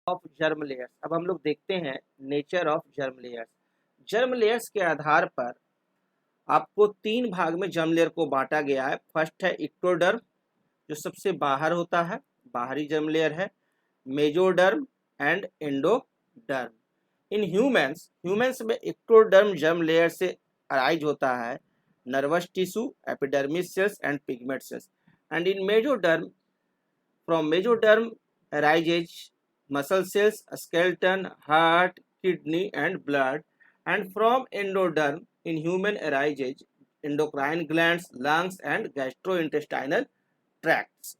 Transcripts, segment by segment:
Of germ layers. अब हम लोग देखते हैं nature of germ layers. Germ layers के आधार पर आपको तीन भाग में जर्म लेयर को बांटा गया है। फर्स्ट है इक्टोडर्म, जो सबसे बाहर होता है, बाहरी जर्म लेयर है। Mesoderm and endoderm. In humans humans में इक्टोडर्म जर्म लेयर से अराइज होता है nervous tissue, epidermis cells and pigment cells. And in mesoderm, from mesoderm arises muscle cells, skeleton, heart, kidney and blood. And from endoderm in human arises endocrine glands, lungs and gastrointestinal tracts.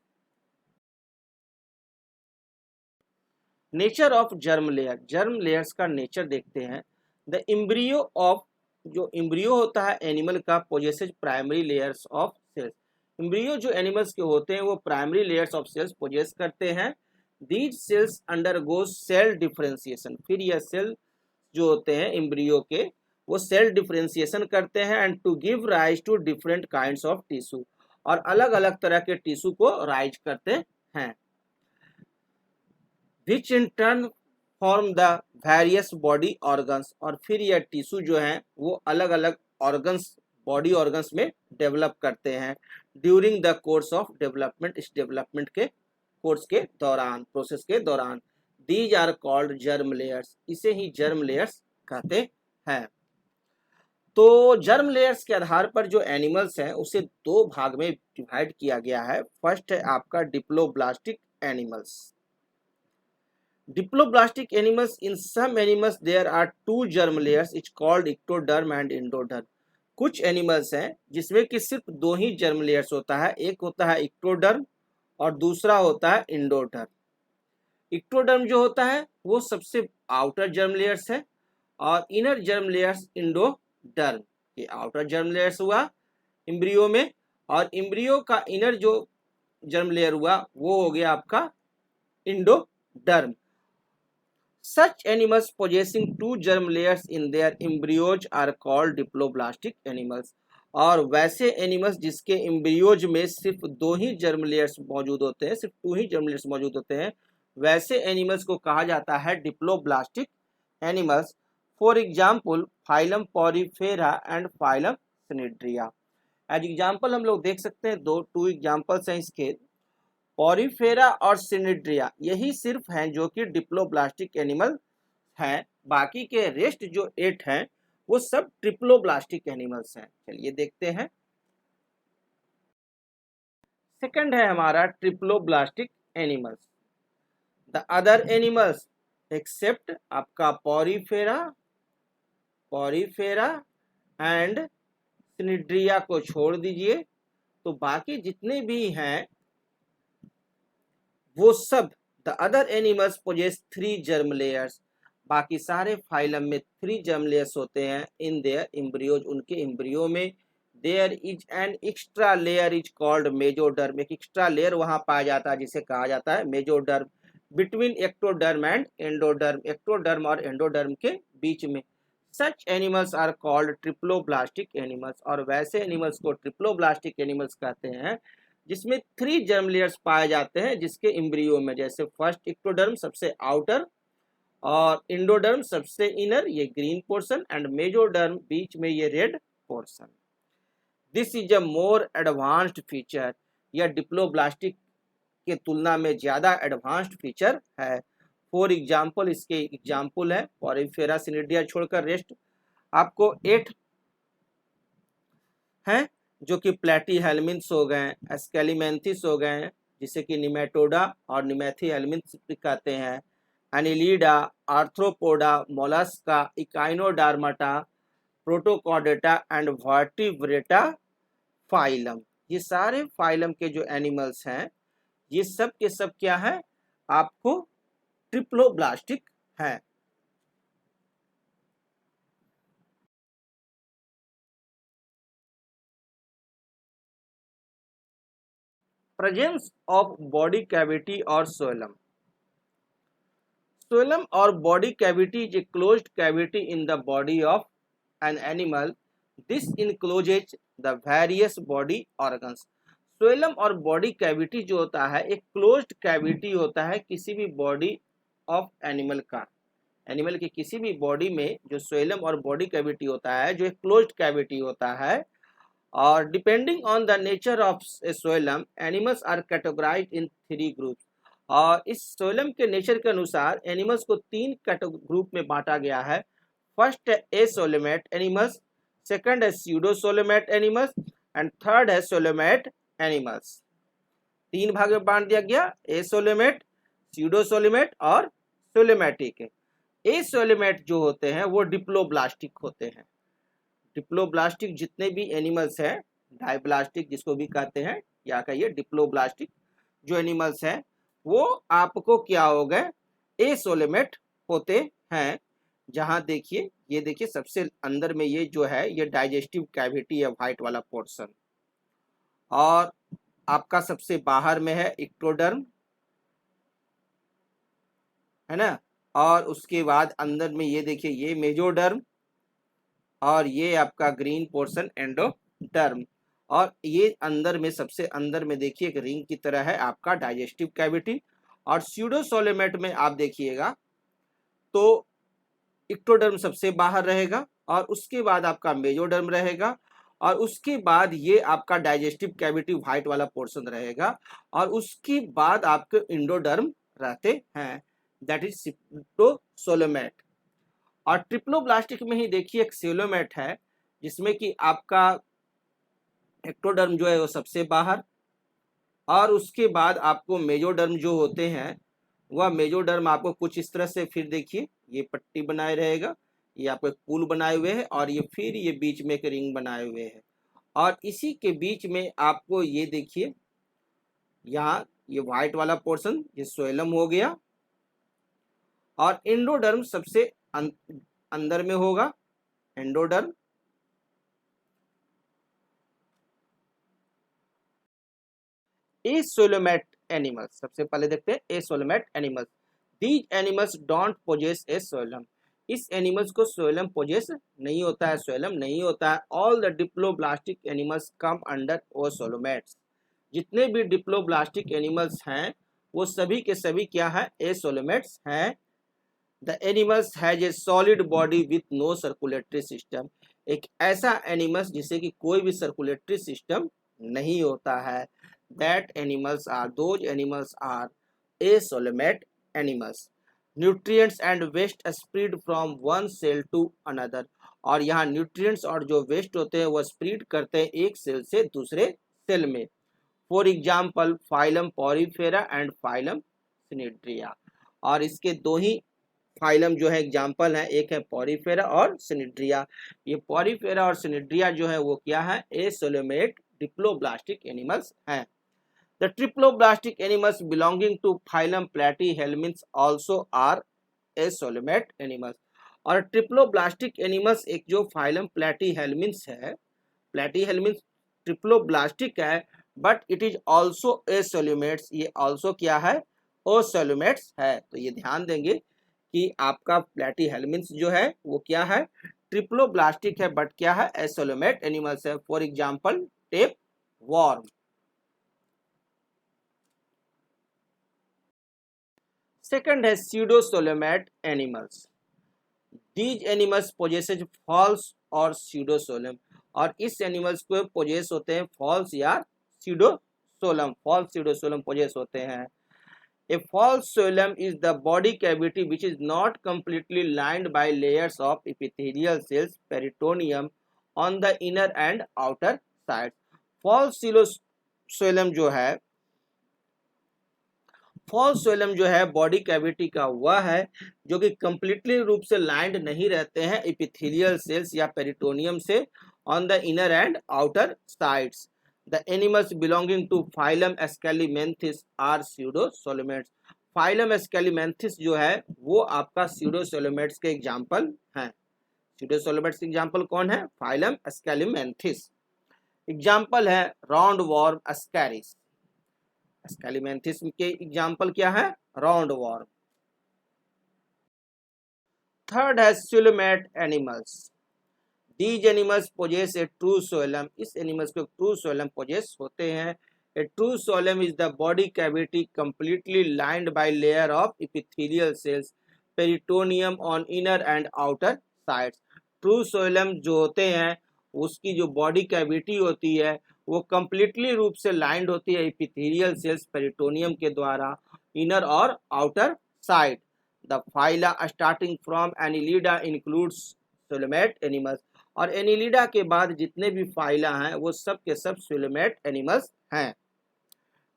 Nature of germ layer. Germ layers का nature देखते हैं। The embryo of, जो embryo होता है animal का, possesses primary layers of cells. Embryo जो animals के होते हैं वो primary layers of cells possess करते हैं। These cells undergo cell differentiation. फिर यह सेल जो होते हैं इम्ब्रियो के, वो सेल डिफरेंशिएशन करते हैं and to give rise to different kinds of tissue, और अलग अलग तरह के टिश्यू को राइज करते हैं। which in turn form the various body organs। और फिर यह टिश्यू जो है वो अलग अलग ऑर्गन्स, बॉडी ऑर्गन्स में डेवलप करते हैं during the course of development. इस डेवलपमेंट के कोर्स के दौरान, प्रोसेस के दौरान। These are called germ layers. इसे ही जर्म लेयर्स कहते हैं। तो जर्म लेयर्स के आधार पर जो एनिमल्स हैं उसे दो भाग में डिवाइड किया गया है। फर्स्ट है आपका diploblastic animals. Diploblastic animals, in some animals there are two germ layers, it's called ectoderm and endoderm। कुछ एनिमल्स हैं जिसमें कि सिर्फ दो ही जर्म लेयर्स होता है, एक होता है इक्टोडर्म और दूसरा होता है इंडोडर्म। इक्टोडर्म जो होता है वो सबसे आउटर जर्म लेयर्स है और इनर जर्म लेयर्स इंडोडर्म। ये आउटर जर्म लेयर्स हुआ इम्ब्रियो में, और इम्ब्रियो का इनर जो जर्म लेयर हुआ वो हो गया आपका endoderm. Such animals possessing two germ layers in their embryos are called diploblastic animals। और वैसे एनिमल्स जिसके एम्ब्रियोज में सिर्फ दो ही जर्म लेयर्स मौजूद होते हैं, सिर्फ टू ही जर्म लेयर्स मौजूद होते हैं, वैसे एनिमल्स को कहा जाता है diploblastic animals. For example phylum Porifera and phylum Cnidaria. As example हम लोग देख सकते हैं टू एग्जाम्पल्स हैं इसके। पॉरीफेरा और सिनिड्रिया यही सिर्फ हैं जो कि डिप्लोब्लास्टिक एनिमल हैं, बाकी के रेस्ट जो 8 हैं वो सब ट्रिप्लोब्लास्टिक एनिमल्स हैं। चलिए देखते हैं। सेकंड है हमारा triploblastic animals. The other animals except आपका पॉरीफेरा एंड सिनिड्रिया को छोड़ दीजिए, तो बाकी जितने भी हैं वो सब, the other animals possess 3 germ layers. बाकी सारे फाइलम में 3 जर्म लेयर्स होते हैं इन देयर एम्ब्रियोज, उनके एम्ब्रियो में। There is an extra layer is called mesoderm. एक एक्स्ट्रा लेयर वहां पाया जाता है जिसे कहा जाता है mesoderm. Between ectoderm and endoderm, ectoderm और एंडोडर्म के बीच में। Such animals are called triploblastic animals. और वैसे एनिमल्स को ट्रिप्लोब्लास्टिक एनिमल्स कहते हैं जिसमें 3 जर्म लेयर्स पाए जाते हैं जिसके एम्ब्रियो में। जैसे फर्स्ट इक्टोडर्म सबसे आउटर, और इंडोडर्म सबसे इनर, ये ग्रीन पोर्शन, एंड मेजोडर्म बीच में ये red portion. This is a more advanced feature. यह डिप्लोब्लास्टिक के तुलना में ज्यादा एडवांस्ड फीचर है। फॉर एग्जाम्पल, इसके एग्जाम्पल है पॉरीफेरा सिनिडिया छोड़कर रेस्ट आपको 8 हैं, जो कि प्लेटी हेलमिन्स हो गए, एस्केलिमेंथिस हो गए जिसे कि निमेटोडा और निमेथी हेलमिन्स कहते हैं, Annelida, Arthropoda, Mollusca, Echinodermata, Protochordata and Vertebrata phylum. ये सारे फाइलम के जो एनिमल्स हैं ये सब के सब क्या है, आपको ट्रिप्लोब्लास्टिक है। प्रेजेंस ऑफ बॉडी कैविटी और सोइलम। Phloem or body cavity is a closed cavity in the body of an animal. This encloses the various body organs. Phloem और body cavity जो होता है एक closed cavity होता है किसी भी body ऑफ एनिमल का, एनिमल की किसी भी बॉडी में जो सोइलम और बॉडी कैविटी होता है जो एक क्लोज्ड कैविटी होता है, और depending on the nature of a coelom animals are categorized in 3 groups. और इस सोइलम के नेचर के अनुसार एनिमल्स को 3 ग्रुप में बांटा गया है। फर्स्ट है एसोलेमेट एनिमल्स, सेकंड है स्यूडोसोलेमेट एनिमल्स एंड थर्ड है सोलेमेट एनिमल्स। 3 भाग में बांट दिया गया, एसोलेमेट, स्यूडोसोलेमेट और सोलेमेटिक। एसोलेमेट जो होते हैं वो डिप्लोब्लास्टिक होते हैं। डिप्लोब्लास्टिक जितने भी एनिमल्स हैं, डायब्लास्टिक जिसको भी कहते हैं या कहिए डिप्लोब्लास्टिक जो एनिमल्स हैं वो आपको क्या हो गए, एसोलेमेट होते हैं। जहां देखिए, ये देखिए सबसे अंदर में ये जो है ये डाइजेस्टिव कैविटी है, व्हाइट वाला पोर्शन, और आपका सबसे बाहर में है इक्टोडर्म, है ना, और उसके बाद अंदर में ये देखिए ये मेजोडर्म, और ये आपका ग्रीन पोर्शन एंडोडर्म, और ये अंदर में सबसे अंदर में देखिए एक रिंग की तरह है आपका डाइजेस्टिव कैविटी। और स्यूडोसोलेमेट में आप देखिएगा तो इक्टोडर्म सबसे बाहर रहेगा, और उसके बाद आपका मेजोडर्म रहेगा, और उसके बाद ये आपका डाइजेस्टिव कैविटी व्हाइट वाला पोर्शन रहेगा, और उसके बाद आपके इंडोडर्म रहते हैं, दैट इज स्यूडोसोलेमेट। और ट्रिप्लोब्लास्टिक में ही देखिए एक सेलोमेट है, जिसमें कि आपका एक्टोडर्म जो है वो सबसे बाहर, और उसके बाद आपको मेजोडर्म जो होते हैं वह मेजोडर्म आपको कुछ इस तरह से, फिर देखिए ये पट्टी बनाए रहेगा, ये आपको एक पुल बनाए हुए है, और ये फिर ये बीच में एक रिंग बनाए हुए है, और इसी के बीच में आपको ये देखिए यहाँ ये व्हाइट वाला पोर्शन ये सोइलम हो गया, और एंडोडर्म सबसे अंदर में होगा, एंडोडर्म। एसोलेमेट एनिमल्स, सबसे पहले देखते हैं acoelomate animals. These animals don't possess a coelom, इस एनिमल्स को सोइलम पोजेस नहीं होता है, सोइलम नहीं होता है। All the diploblastic animals come under acoelomates, जितने भी डिप्लोब्लास्टिक एनिमल्स हैं वो सभी के सभी क्या है, एसोलेमेट्स हैं। The animals has a solid body with no circulatory system, एक ऐसा एनिमल्स जिसे कि कोई भी सर्कुलेटरी सिस्टम नहीं होता है। That animals are, those animals are acoelomate animals. Nutrients and waste spread from one cell to another, और यहाँ न्यूट्रिएंट्स और जो वेस्ट होते हैं वो स्प्रीड करते हैं एक सेल से दूसरे सेल में। For example phylum Porifera and phylum Cnidaria, और इसके दो ही फाइलम जो है एग्जाम्पल है, एक है पॉरीफेरा और सिनिड्रिया। ये पॉरीफेरा और सिनिड्रिया जो है वो क्या है, एसोलेमेट डिप्लोब्लास्टिक एनिमल्स हैं। The triploblastic animals belonging to phylum Platyhelminthes also are acoelomate animals, और ट्रिप्लोब्लास्टिक एनिमल्स एक जो फाइलम प्लेटीहेल्मिन्स है, प्लेटीहेल्मिन्स ट्रिप्लोब्लास्टिक है, but it is also acoelomates, ये आल्सो क्या है, ओसोलेमेट्स है। तो ये ध्यान देंगे कि आपका प्लेटीहेल्मिन्स जो है वो क्या है, ट्रिप्लोब्लास्टिक है, बट क्या है, एसोलेमेट एनिमल्स है। For example tape warm. Second है स्यूडोसोलेमेट एनिमल्स। दीज एनिमल्स पोजेसेज फॉल्स और स्यूडोसोलम, और इस एनिमल्स को पोजेस होते हैं फॉल्स या स्यूडोसोलम, फॉल्स स्यूडोसोलम पोजेस होते हैं। A false soilum is the body cavity which is not completely lined by layers of epithelial cells, peritoneum on the inner and outer side. False soilum जो है, false सोइलम जो है body cavity का वह है जो कि कंप्लीटली रूप से लाइंड नहीं रहते हैं एपिथेलियल सेल्स या पेरिटोनियम से, on the inner and outer sides. The animals belonging to phylum Aschelminthes are pseudocoelomates, phylum Aschelminthes जो है वो आपका स्यूडोसोलेमेट्स के एग्जाम्पल हैं। स्यूडोसोलेमेट्स के एग्जाम्पल कौन है, फाइलम एस्केलिमेंथिस। एग्जाम्पल है राउंड वॉर्म एस्कैरिस, एस्केलिमेंथिस के एग्जाम्पल क्या है, राउंड वॉर्म। थर्ड है coelomate animals. These animals possess a true coelom, इस एनिमल्स को ट्रू सोइलम पोजेस होते हैं। A true xylem is the body cavity completely lined by layer of epithelial cells, peritoneum on inner and outer sides. True xylem जो होते हैं उसकी जो body cavity होती है वो कंप्लीटली रूप से लाइंड होती है इपिथेलियल सेल्स पेरिटोनियम के द्वारा इनर और outer side. The phyla starting from Annelida includes coelomate animals. और एनिलिडा के बाद जितने भी फाइला हैं वो सब के सब सोलोमेट एनिमल्स हैं.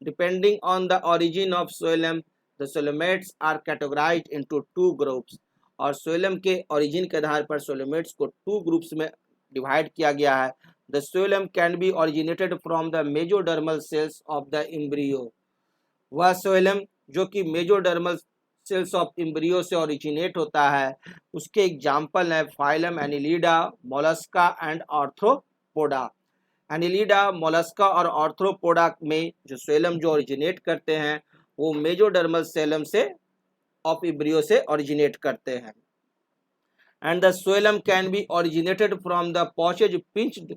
Depending on the origin of coelom the coelomates are categorized into two groups. और सोइलम के ओरिजिन के आधार पर सोलोमेट्स को टू ग्रुप्स में डिवाइड किया गया है. The coelom can be originated from the mesodermal cells of the embryo. वह सोइलम जो कि मेजोडर्मल सेल्स ऑफ एम्ब्रियो से ओरिजिनेट होता है उसके एग्जाम्पल हैं phylum Annelida, Mollusca and Arthropoda. Annelida, Mollusca और आर्थ्रोपोडा में जो सोइलम जो ओरिजिनेट करते हैं वो मेजोडर्मल सेलम से ऑफ एम्ब्रियो से ओरिजिनेट करते हैं. And the coelom can be originated from the pouches pinched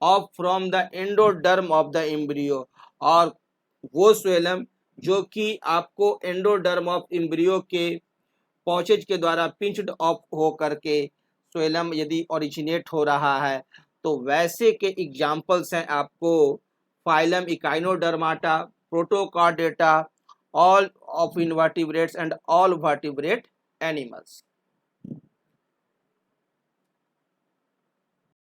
off from the endoderm of the embryo. और वो सोइलम जो कि आपको एंडोडर्म ऑफ एम्ब्रियो के पॉचेज के द्वारा पिंच्ड ऑफ हो करके सोइलम यदि ओरिजिनेट हो रहा है तो वैसे के एग्जाम्पल्स हैं आपको phylum Echinodermata, Protochordata, all of invertebrates and all vertebrate animals.